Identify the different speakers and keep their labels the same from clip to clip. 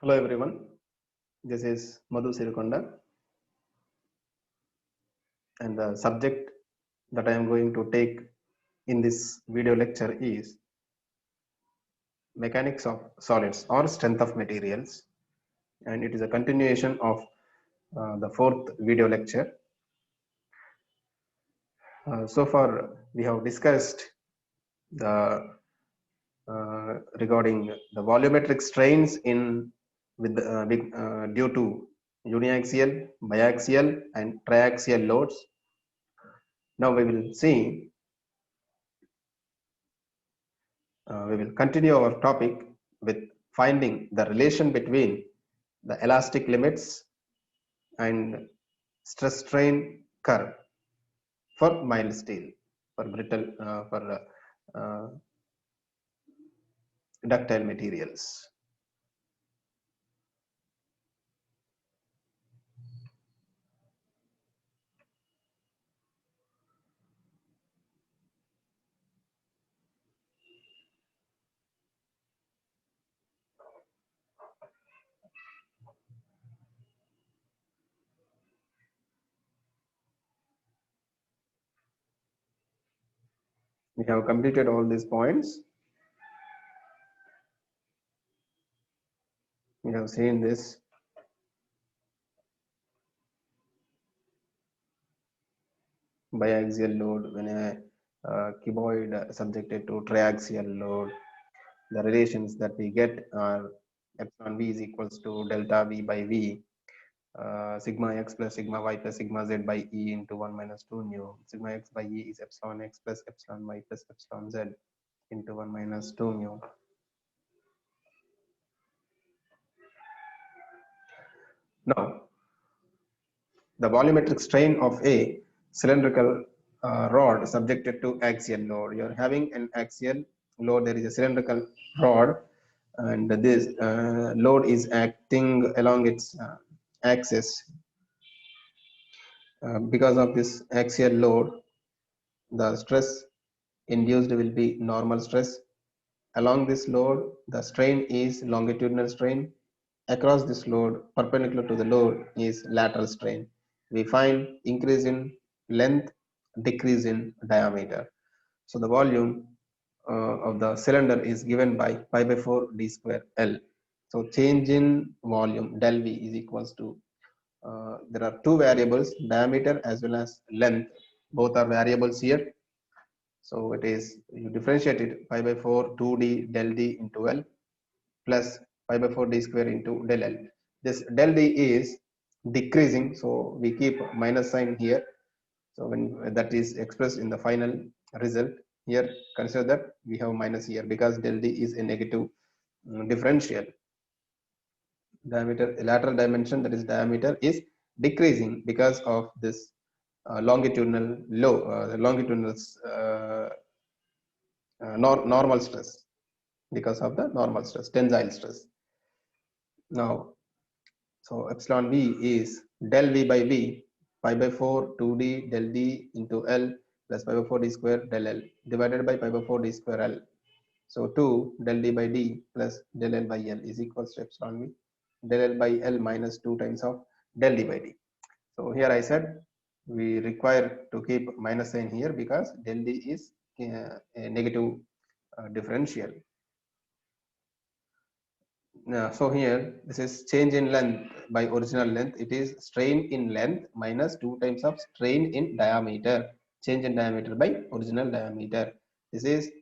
Speaker 1: Hello everyone, this is Madhu Sirikonda, and the subject that I am going to take in this video lecture is mechanics of solids or strength of materials, and it is a continuation of the fourth video lecture. So far we have discussed the regarding the volumetric strains in due to uniaxial, biaxial and triaxial loads. Now we will see we will continue our topic with finding the relation between the elastic limits and stress strain curve for mild steel, for brittle, for ductile materials. We have completed all these points. We have seen this biaxial load when a cuboid subjected to triaxial load. The relations that we get are epsilon v is equals to delta v by v, sigma x plus sigma y plus sigma z by e into 1 minus 2 nu. Sigma x by e is epsilon x plus epsilon y plus epsilon z into 1 minus 2 mu. Now, the volumetric strain of a cylindrical rod subjected to axial load. You are having an axial load, there is a cylindrical rod, and this load is acting along its axis. Because of this axial load, the stress induced will be normal stress. Along this load, the strain is longitudinal strain. Across this load, perpendicular to the load, is lateral strain. We find increase in length, decrease in diameter. So the volume of the cylinder is given by pi by 4 d square L. So change in volume del V is equals to, there are two variables, diameter as well as length. Both are variables here. So it is, you differentiate it, pi by 4 2d del d into L plus pi by 4 d square into del L. This del d is decreasing, so we keep minus sign here. So when that is expressed in the final result, here consider that we have minus here because del d is a negative differential. Diameter, lateral dimension, that is diameter, is decreasing because of this longitudinal low, longitudinal normal stress, because of the normal stress, tensile stress. Now, so epsilon v is del v by v, pi by 4 2d del d into L plus pi by 4 d square del L divided by pi by 4 d square L. So 2 del d by d plus del L by L is equals to epsilon v del L by L minus 2 times of del d by d. So here I said we require to keep minus sign here because del d is a negative differential. So here this is change in length by original length. It is strain in length minus 2 times of strain in diameter. Change in diameter by original diameter. This is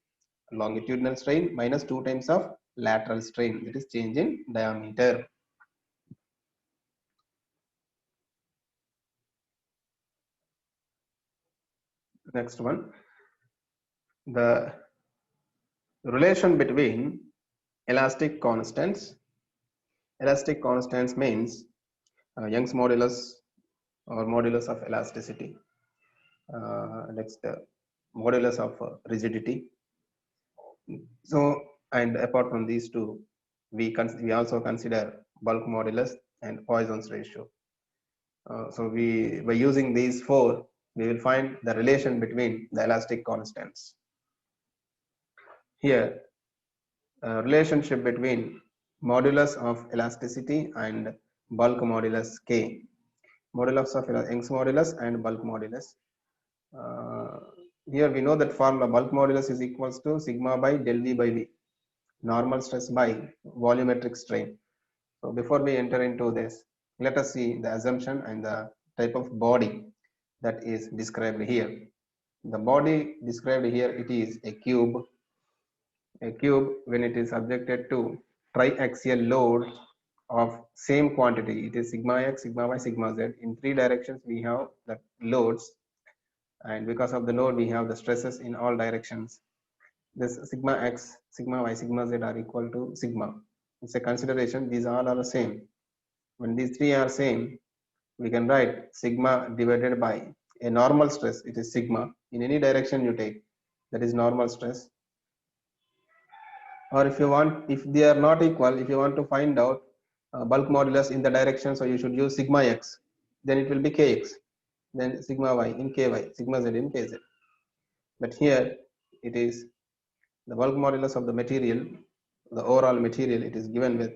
Speaker 1: longitudinal strain minus 2 times of lateral strain. It is change in diameter. Next one, the relation between elastic constants. Elastic constants means Young's modulus or modulus of elasticity. Next, modulus of rigidity. So, and apart from these two, we also consider bulk modulus and Poisson's ratio. So we, by using these four, we will find the relation between the elastic constants. Here, relationship between modulus of elasticity and bulk modulus K. Modulus of Young's modulus and bulk modulus. Here we know that formula bulk modulus is equals to sigma by del V by V, normal stress by volumetric strain. So before we enter into this, let us see the assumption and the type of body that is described here. The body described here, it is a cube. A cube, when it is subjected to triaxial load of same quantity, it is sigma x, sigma y, sigma z. In three directions we have the loads, and because of the load we have the stresses in all directions. This sigma x, sigma y, sigma z are equal to sigma. It's a consideration, these all are the same. When these three are same, we can write sigma divided by a normal stress, it is sigma. In any direction you take, that is normal stress. Or if you want, if they are not equal, if you want to find out bulk modulus in the direction, so you should use sigma x, then it will be kx, then sigma y in ky, sigma z in kz. But here it is the bulk modulus of the material, the overall material, it is given with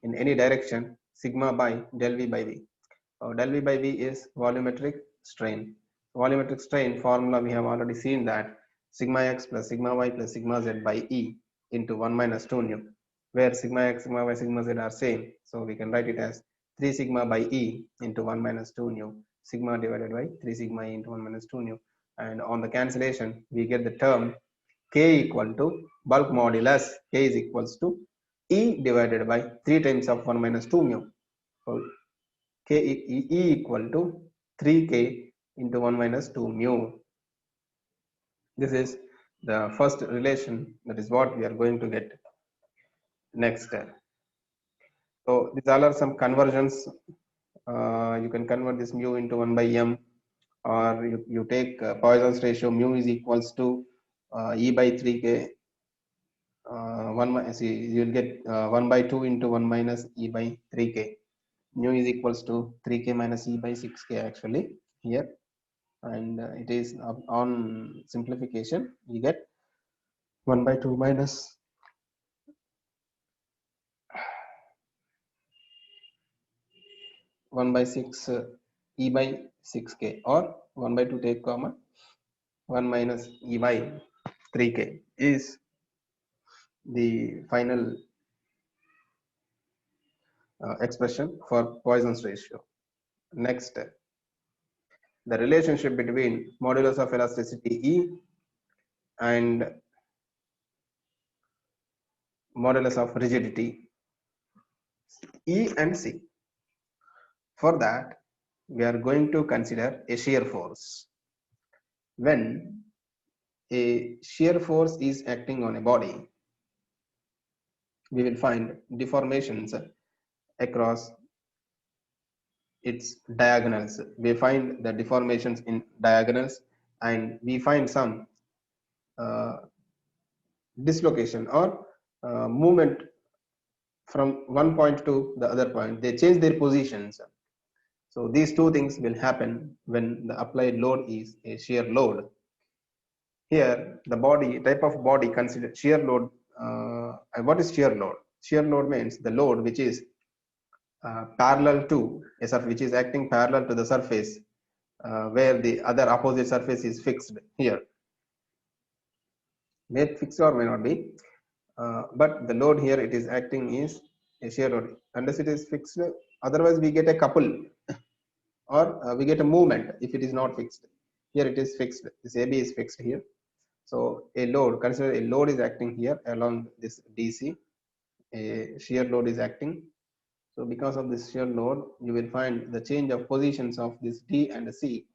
Speaker 1: in any direction sigma by del v by v. Del v by v is volumetric strain. Volumetric strain formula we have already seen that sigma x plus sigma y plus sigma z by E into 1 minus 2 nu, where sigma x, sigma y, sigma z are same. So we can write it as 3 sigma by E into 1 minus 2 nu, sigma divided by 3 sigma E into 1 minus 2 nu. And on the cancellation, we get the term K equal to bulk modulus, K is equals to E divided by 3 times of 1 minus 2 mu. So K E equal to 3K into 1 minus 2 mu. This is the first relation, that is what we are going to get next. So these all are some conversions. You can convert this mu into 1 by m, or you take Poisson's ratio, mu is equals to E by 3K. 1 see, you will get 1 by 2 into 1 minus E by 3K. Mu is equals to 3K minus E by 6K actually here. And it is on simplification, we get 1 by 2 minus 1 by 6 E by 6K, or 1 by 2 take comma 1 minus E by 3K is the final expression for Poisson's ratio. Next, the relationship between modulus of elasticity E and modulus of rigidity E and C. For that, we are going to consider a shear force. When a shear force is acting on a body, we will find deformations across its diagonals. We find the deformations in diagonals, and we find some dislocation or movement from one point to the other point. They change their positions. So these two things will happen when the applied load is a shear load. Here, the body, type of body considered shear load. What is shear load? Shear load means the load which is parallel to a surface, which is acting parallel to the surface where the other opposite surface is fixed here. May fixed or may not be, but the load here it is acting is a shear load. Unless it is fixed, otherwise we get a couple or we get a movement if it is not fixed. Here it is fixed. This AB is fixed here. So a load, consider a load is acting here along this DC. A shear load is acting. So because of this shear load, you will find the change of positions of this D and C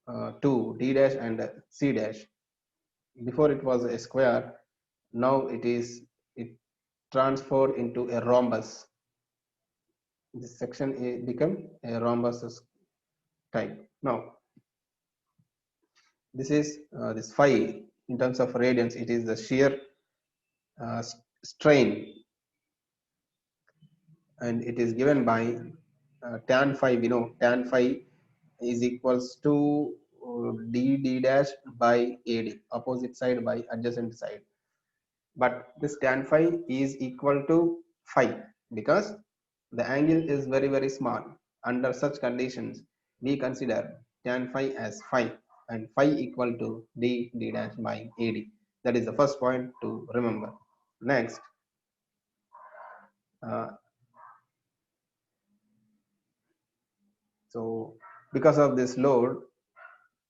Speaker 1: to D dash and C dash. Before it was a square, now it transformed into a rhombus. This section become a rhombus type. Now this is this phi in terms of radians. It is the shear strain, and it is given by tan phi. We know tan phi is equals to d dash by ad, opposite side by adjacent side. But this tan phi is equal to phi, because the angle is very, very small. Under such conditions, we consider tan phi as phi, and phi equal to d dash by AD. That is the first point to remember. Next, uh, so because of this load,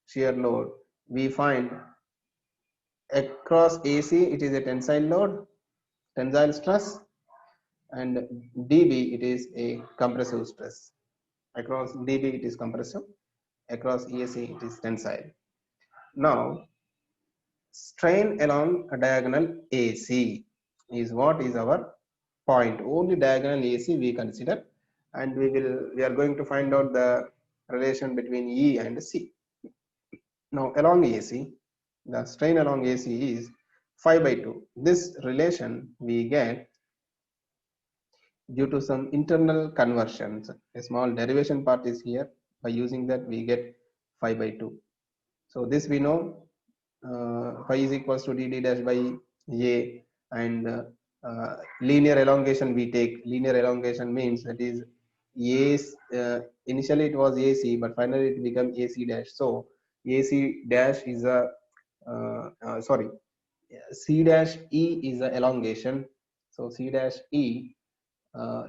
Speaker 1: shear load, we find across AC it is a tensile load, tensile stress, and dB it is a compressive stress. Across dB it is compressive, across ESA it is tensile. Now strain along a diagonal AC is what is our point. Only diagonal AC we consider, and we are going to find out the relation between E and C. Now along AC, the strain along AC is phi by 2. This relation we get due to some internal conversions. A small derivation part is here. By using that, we get phi by 2. So this we know, phi is equals to dd dash by a, and linear elongation we take. Linear elongation means that is initially it was AC, but finally it became AC dash. So AC dash is a sorry, C dash E is the elongation. So C dash E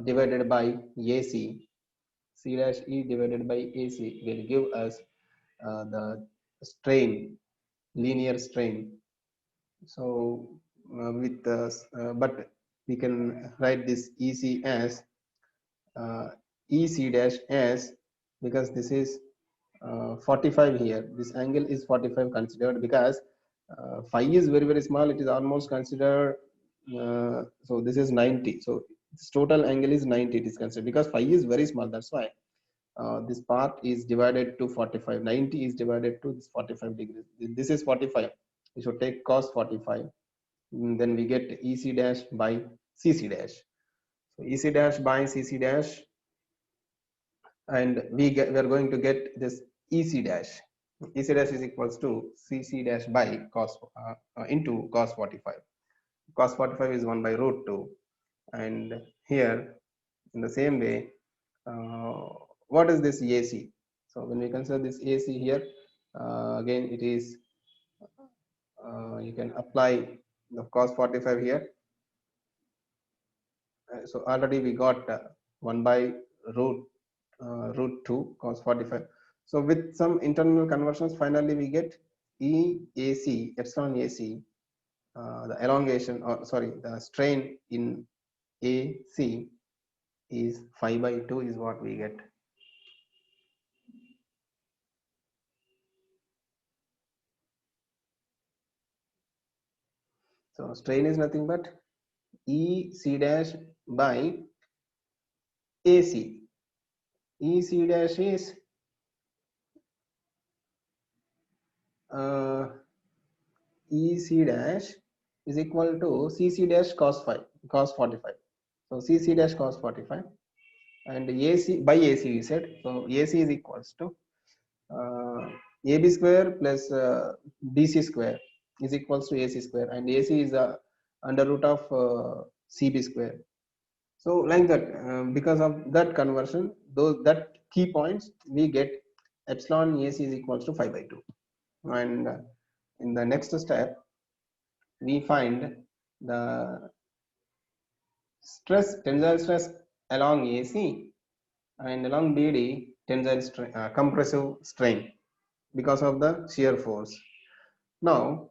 Speaker 1: divided by AC, C dash E divided by AC will give us the strain, linear strain. So but we can write this EC as EC dash as, because this is 45 here. This angle is 45 considered, because phi is very, very small. It is almost considered. So this is 90. So this total angle is 90. It is considered because phi is very small. That's why this part is divided to 45. 90 is divided to this 45 degrees. This is 45. We should take cos 45. Then we get EC dash by CC dash. So EC dash by CC dash, and we are going to get this EC dash. EC dash is equals to CC dash by cos into cos 45. Cos 45 is 1 by root 2, and here in the same way, what is this AC? So when we consider this AC here, again it is you can apply the cos 45 here. So already we got 1 by root 2 cos 45. So with some internal conversions, finally we get EAC, epsilon AC, the elongation, or sorry, the strain in AC is phi by 2 is what we get. So strain is nothing but EC dash by AC. EC dash is EC dash is equal to CC dash cos 45. So CC dash cos 45, and AC by AC we said. So AC is equals to AB square plus BC square is equals to AC square, and AC is under root of CB square. So like that, because of that conversion, those that key points, we get epsilon AC is equals to phi by 2. And in the next step, we find the tensile stress along AC and along BD tensile compressive strain because of the shear force. Now,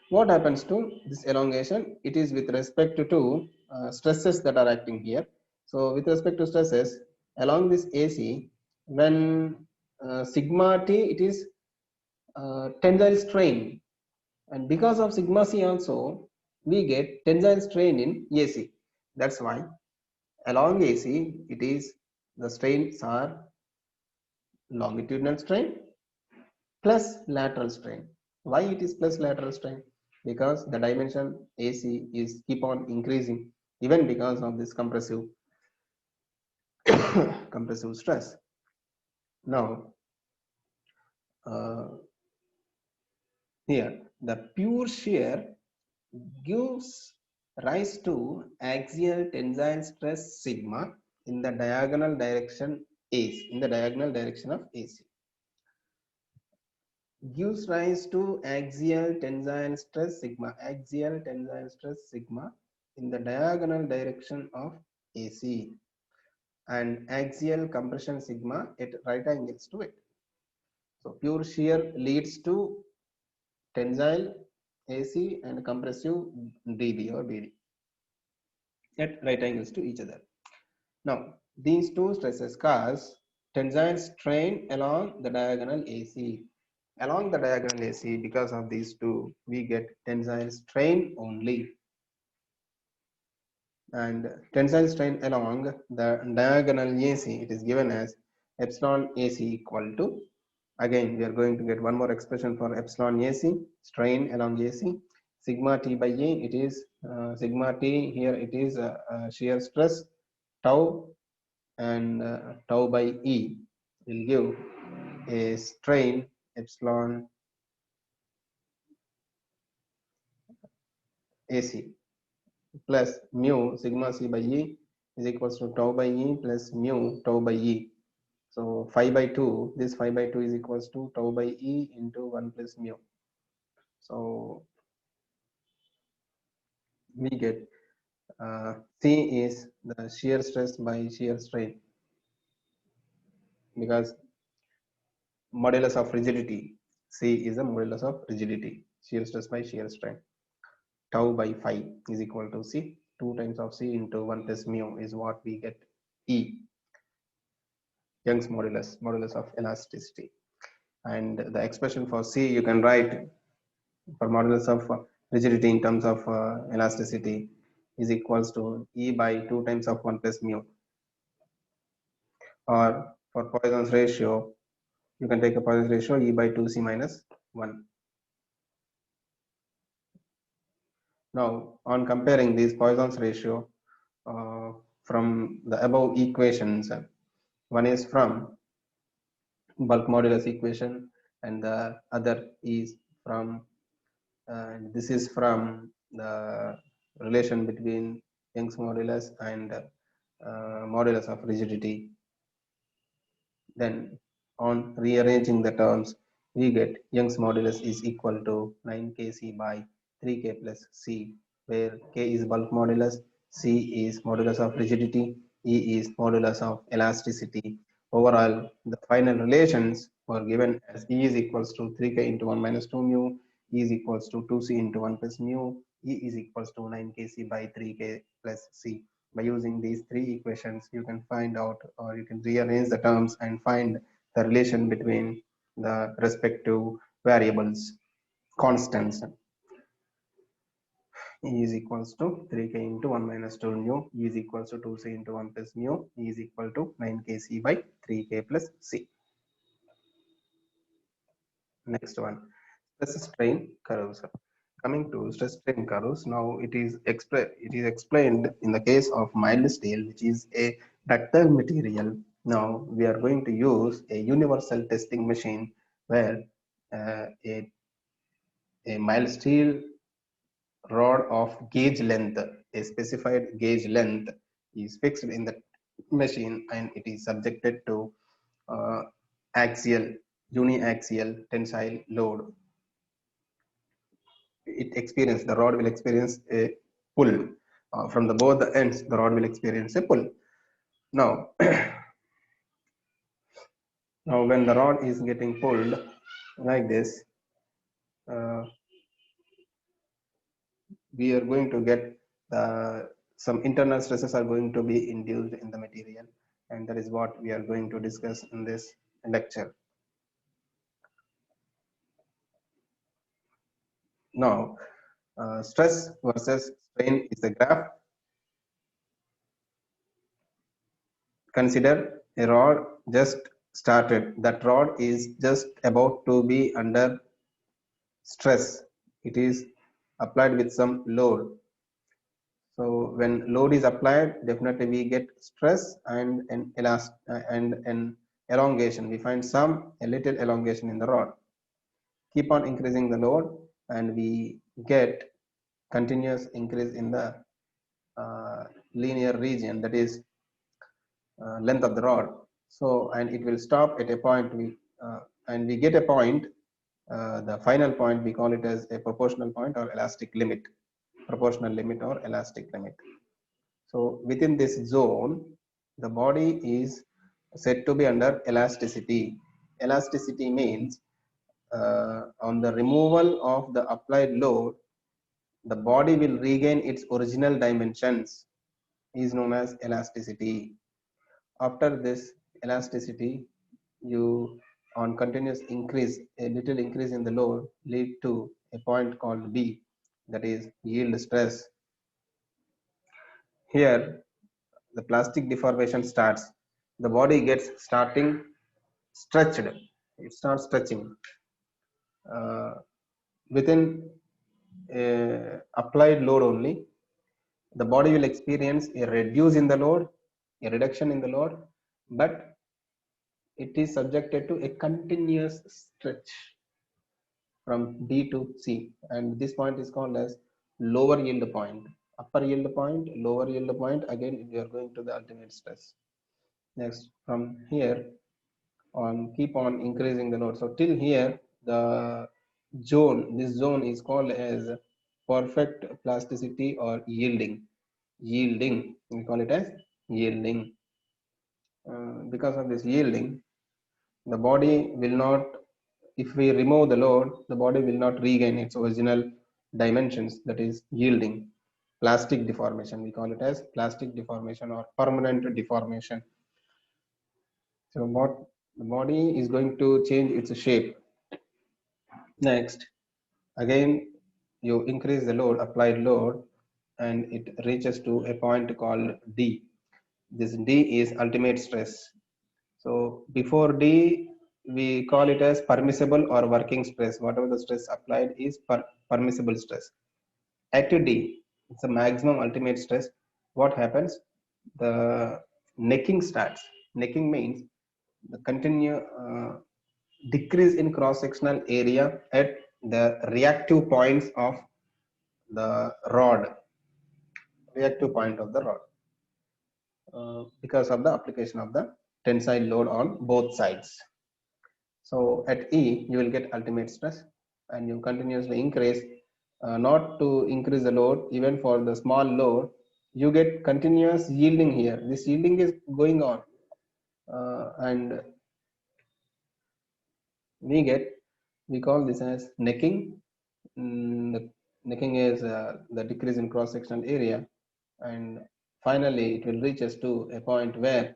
Speaker 1: what happens to this elongation? It is with respect to stresses that are acting here. So with respect to stresses along this AC, when sigma T, it is tensile strain, and because of sigma C also, we get tensile strain in AC. That's why along AC, it is the strains are longitudinal strain plus lateral strain. Why it is plus lateral strain? Because the dimension AC is keep on increasing, even because of this compressive compressive stress. Now here the pure shear gives rise to axial tensile stress sigma in the diagonal direction AC, in the diagonal direction of AC. Gives rise to axial tensile stress sigma, axial tensile stress sigma in the diagonal direction of AC, and axial compression sigma at right angles to it. So pure shear leads to tensile AC and compressive DB or BD at right angles to each other. Now, these two stresses cause tensile strain along the diagonal AC. Along the diagonal AC, because of these two, we get tensile strain only. And tensile strain along the diagonal AC, it is given as epsilon AC equal to, again, we are going to get one more expression for epsilon AC, strain along AC, sigma T by A, it is sigma T, here it is shear stress, tau, and tau by E will give a strain epsilon AC plus mu sigma C by E is equals to tau by E plus mu tau by E. So 5 by 2, this 5 by 2 is equals to tau by E into 1 plus mu. So we get C is the shear stress by shear strain, because modulus of rigidity, C is the modulus of rigidity, shear stress by shear strain. Tau by 5 is equal to C. 2 times of C into 1 plus mu is what we get E, Young's modulus, modulus of elasticity. And the expression for C you can write for modulus of rigidity in terms of elasticity is equals to E by 2 times of 1 plus mu. Or for Poisson's ratio, you can take a Poisson's ratio E by 2C minus 1. Now, on comparing these Poisson's ratio from the above equations, one is from bulk modulus equation and the other is from this is from the relation between Young's modulus and modulus of rigidity. Then on rearranging the terms, we get Young's modulus is equal to 9kc by 3k plus c, where k is bulk modulus, c is modulus of rigidity, e is modulus of elasticity. Overall, the final relations were given as E is equals to 3k into 1 minus 2 mu, E is equals to 2c into 1 plus mu, E is equals to 9kc by 3k plus c. By using these three equations, you can find out, or you can rearrange the terms and find the relation between the respective variables, constants. E is equals to 3k into 1 minus 2 mu, E is equals to 2c into 1 plus mu, E is equal to 9kc by 3k plus c. Next one, stress strain curves. Coming to stress strain curves, now it is explained in the case of mild steel, which is a ductile material. Now we are going to use a universal testing machine where a mild steel rod of gauge length, a specified gauge length, is fixed in the machine and it is subjected to axial, uniaxial tensile load. The rod will experience a pull from the both the ends. The rod will experience a pull. Now, now when the rod is getting pulled like this, we are going to get some internal stresses are going to be induced in the material, and that is what we are going to discuss in this lecture. Now, stress versus strain is the graph. Consider a rod just started. That rod is just about to be under stress. It is applied with some load. So when load is applied, definitely we get stress and an elongation. We find a little elongation in the rod. Keep on increasing the load and we get continuous increase in the linear region, that is length of the rod. So, and it will stop at a point, and we get a point, the final point, we call it as a proportional point or elastic limit, proportional limit or elastic limit. So within this zone, the body is said to be under elasticity. Elasticity means on the removal of the applied load, the body will regain its original dimensions, is known as elasticity. After this elasticity, you on continuous increase, a little increase in the load lead to a point called B, that is yield stress. Here the plastic deformation starts. The body gets starting stretched. It starts stretching. Within applied load only, the body will experience a reduce in the load, a reduction in the load, but it is subjected to a continuous stretch from D to C, and this point is called as lower yield point. Upper yield point, lower yield point, again we are going to the ultimate stress. Next, from here on, keep on increasing the load. So till here, the zone, this zone is called as perfect plasticity or yielding. Yielding, we call it as yielding. Because of this yielding, the body will not, if we remove the load, the body will not regain its original dimensions, that is yielding. Plastic deformation, we call it as plastic deformation or permanent deformation. So what the body is going to change its shape. Next, again you increase the load, applied load, and it reaches to a point called D. This D is ultimate stress. So before D, we call it as permissible or working stress. Whatever the stress applied is permissible stress. At D, it's the maximum ultimate stress. What happens? The necking starts. Necking means the continue decrease in cross-sectional area at the reactive points of the rod, reactive point of the rod, because of the application of the tensile load on both sides. So at E, you will get ultimate stress, and you continuously increase, not to increase the load, even for the small load, you get continuous yielding here. This yielding is going on, and we call this as necking. The necking is the decrease in cross-sectional area, and finally it will reach us to a point where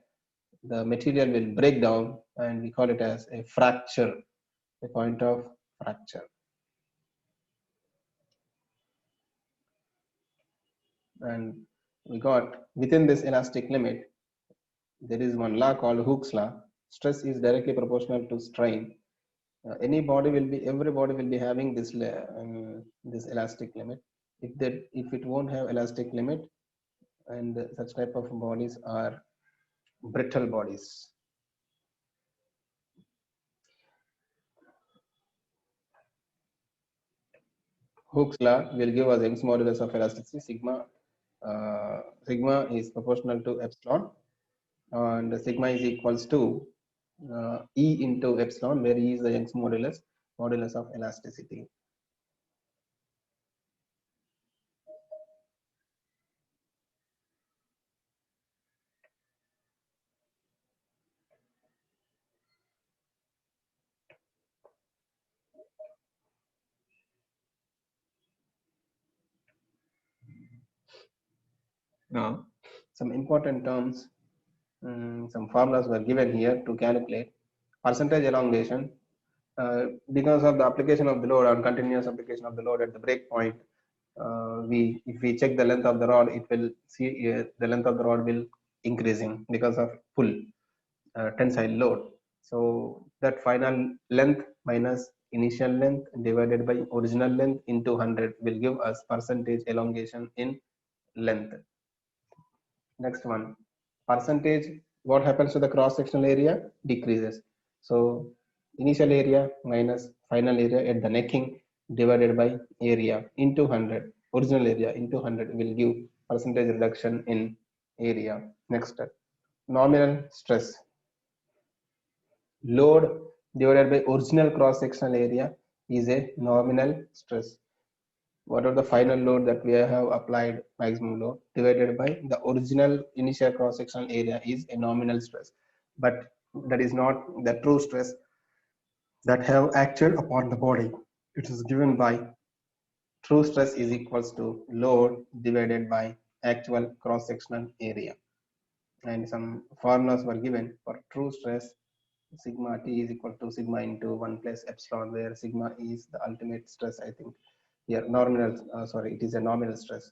Speaker 1: the material will break down, and we call it as a fracture, a point of fracture. And we got within this elastic limit, there is one law called Hooke's law. Stress is directly proportional to strain. Every body will be having this this elastic limit. If it won't have elastic limit, and such type of bodies are brittle bodies. Hooke's law will give us Young's modulus of elasticity sigma. Sigma is proportional to epsilon, and sigma is equals to E into epsilon, where E is the Young's modulus of elasticity. Now, some important terms, some formulas were given here to calculate percentage elongation. Because of the application of the load and continuous application of the load at the break point, if we check the length of the rod, it will see the length of the rod will increasing because of pull, tensile load. So that final length minus initial length divided by original length into 100 will give us percentage elongation in length. Next one, percentage, what happens to the cross sectional area? Decreases. So initial area minus final area at the necking divided by area into 100, original area into 100 will give percentage reduction in area. Next, nominal stress. Load divided by original cross-sectional area is a nominal stress. What are the final load that we have applied, maximum load, divided by the original initial cross-sectional area is a nominal stress. But that is not the true stress that have acted upon the body. It is given by true stress is equals to load divided by actual cross-sectional area. And some formulas were given for true stress. Sigma T is equal to sigma into 1 plus epsilon, where sigma is the ultimate stress. I think here nominal, sorry, it is a nominal stress.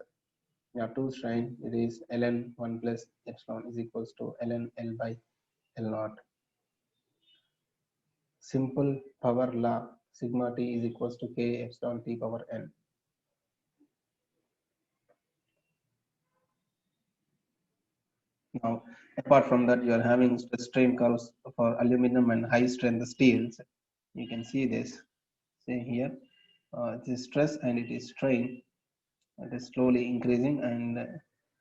Speaker 1: Now to strain, it is ln 1 plus epsilon is equals to ln L by L naught. Simple power law, sigma T is equals to K epsilon T power n. Now, apart from that, you are having stress strain curves for aluminum and high strength steels. You can see this. See here, this stress and it is strain. It is slowly increasing, and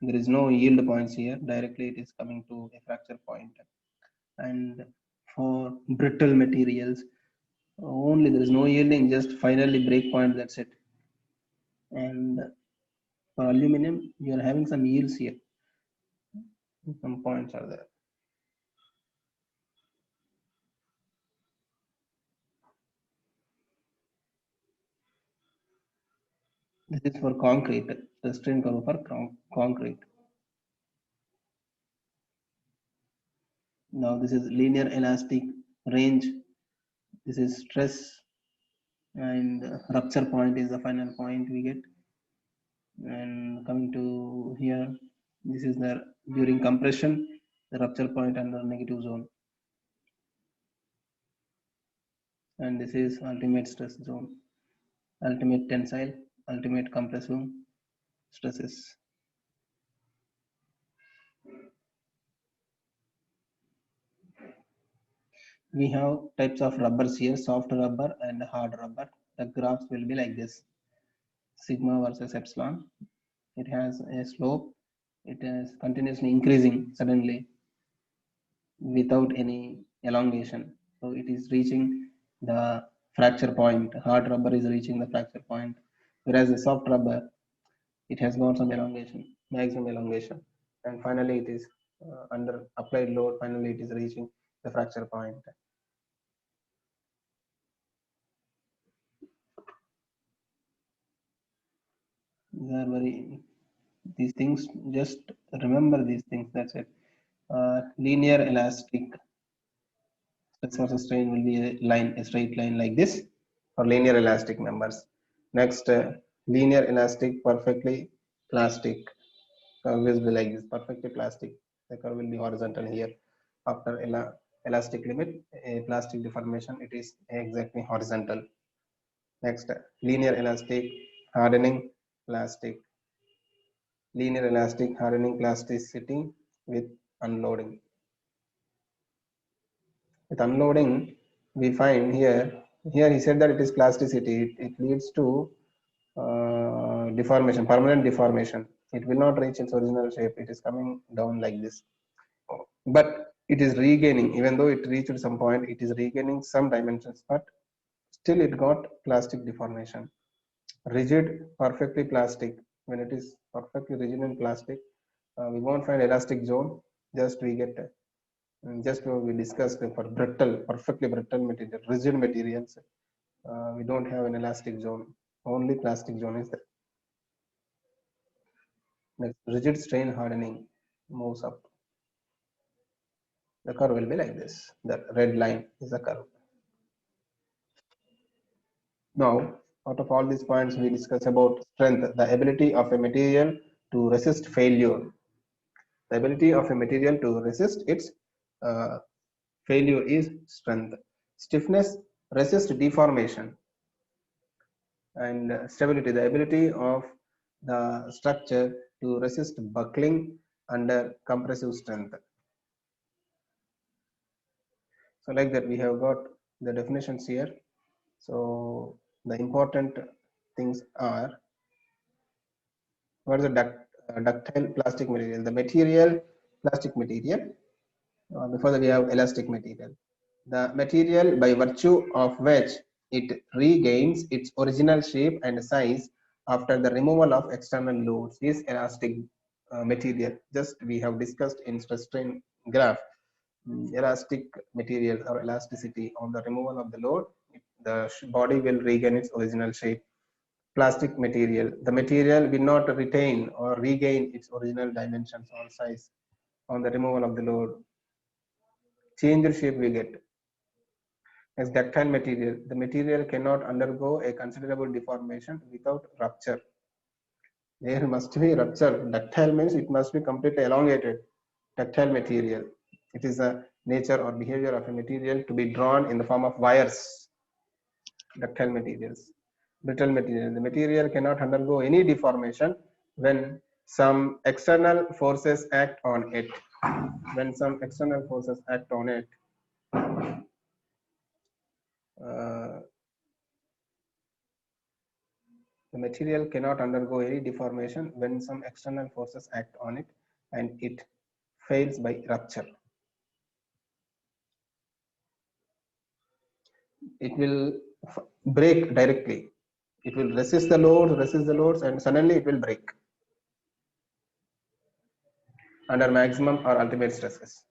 Speaker 1: there is no yield points here. Directly, it is coming to a fracture point. And for brittle materials, only there is no yielding, just finally break point. That's it. And for aluminum, you are having some yields here. Some points are there. This is for concrete, the strain curve for concrete. Now this is linear elastic range. This is stress, and rupture point is the final point we get. And coming to here, this is the during compression, the rupture point under negative zone. And this is ultimate stress zone, ultimate tensile, ultimate compressive stresses. We have types of rubbers here, soft rubber and hard rubber. The graphs will be like this: sigma versus epsilon. It has a slope. It is continuously increasing suddenly without any elongation. So it is reaching the fracture point. Hard rubber is reaching the fracture point, whereas the soft rubber, it has got some elongation, maximum elongation, and finally it is under applied load. Finally, it is reaching the fracture point. These are very, these things, just remember these things. That's it. Linear elastic stress versus strain will be a line, a straight line like this for linear elastic members. Next, linear elastic perfectly plastic curve will be like this, perfectly plastic. The curve will be horizontal here. After elastic limit, a plastic deformation, it is exactly horizontal. Next, linear elastic hardening plastic. Linear elastic hardening plasticity with unloading. With unloading, we find here he said that it is plasticity. It leads to deformation, permanent deformation. It will not reach its original shape. It is coming down like this. But it is regaining, even though it reached some point, it is regaining some dimensions, but still it got plastic deformation. Rigid, perfectly plastic. When it is perfectly rigid and plastic, we won't find elastic zone. Just we get just we discussed for brittle, perfectly brittle material, rigid materials. We don't have an elastic zone. Only plastic zone is there. Next, rigid strain hardening moves up. The curve will be like this. The red line is the curve. Now, out of all these points, we discuss about strength, the ability of a material to resist failure. The ability of a material to resist its uh, failure is strength. Stiffness resists deformation, and stability, the ability of the structure to resist buckling under compressive strength. So like that, we have got the definitions here. So the important things are, what is the ductile plastic material. The material, plastic material. Before that we have elastic material. The material by virtue of which it regains its original shape and size after the removal of external loads is elastic material. Just we have discussed in stress strain graph. Elastic material or elasticity on the removal of the load, the body will regain its original shape. Plastic material, the material will not retain or regain its original dimensions or size on the removal of the load. Changed shape we get. As ductile material, the material cannot undergo a considerable deformation without rupture. There must be rupture. Ductile means it must be completely elongated. Ductile material, it is the nature or behavior of a material to be drawn in the form of wires. Ductile materials. Brittle material, the material cannot undergo any deformation when some external forces act on it. When some external forces act on it, the material cannot undergo any deformation when some external forces act on it and it fails by rupture. It will break directly. It will resist the loads, and suddenly it will break under maximum or ultimate stresses.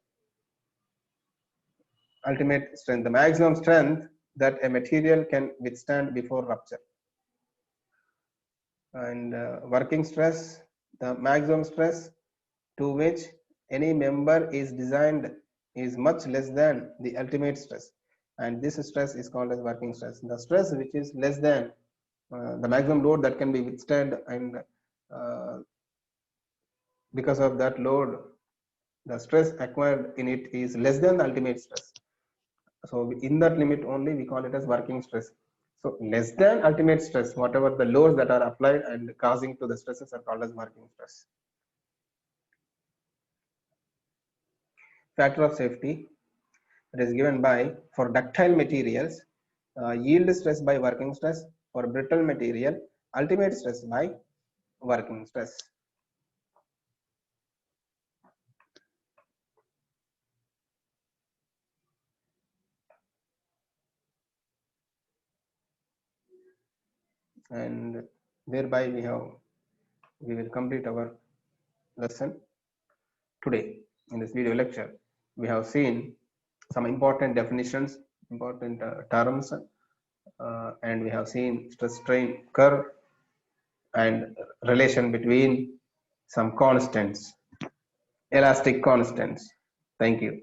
Speaker 1: Ultimate strength, the maximum strength that a material can withstand before rupture. And working stress, the maximum stress to which any member is designed is much less than the ultimate stress, and this stress is called as working stress. The stress which is less than the maximum load that can be withstood, and because of that load the stress acquired in it is less than the ultimate stress. So in that limit only we call it as working stress. So less than ultimate stress, whatever the loads that are applied and causing to the stresses are called as working stress. Factor of safety, it is given by, for ductile materials, yield stress by working stress; for brittle material, ultimate stress by working stress. And thereby we will complete our lesson today. In this video lecture we have seen some important definitions, important terms, and we have seen stress strain curve and relation between some constants, elastic constants. Thank you.